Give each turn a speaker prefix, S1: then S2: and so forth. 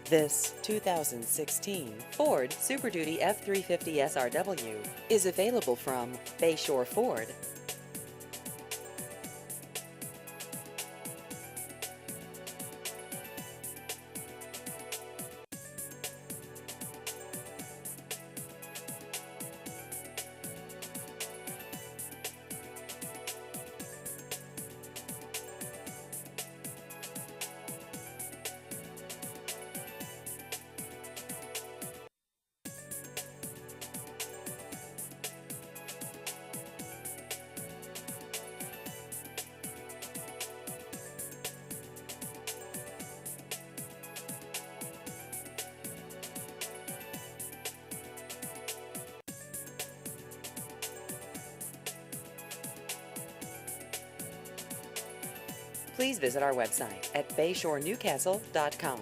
S1: This 2016 Ford Super Duty F-350 SRW is available from Bayshore Ford. Please visit our website at bayshorenewcastle.com.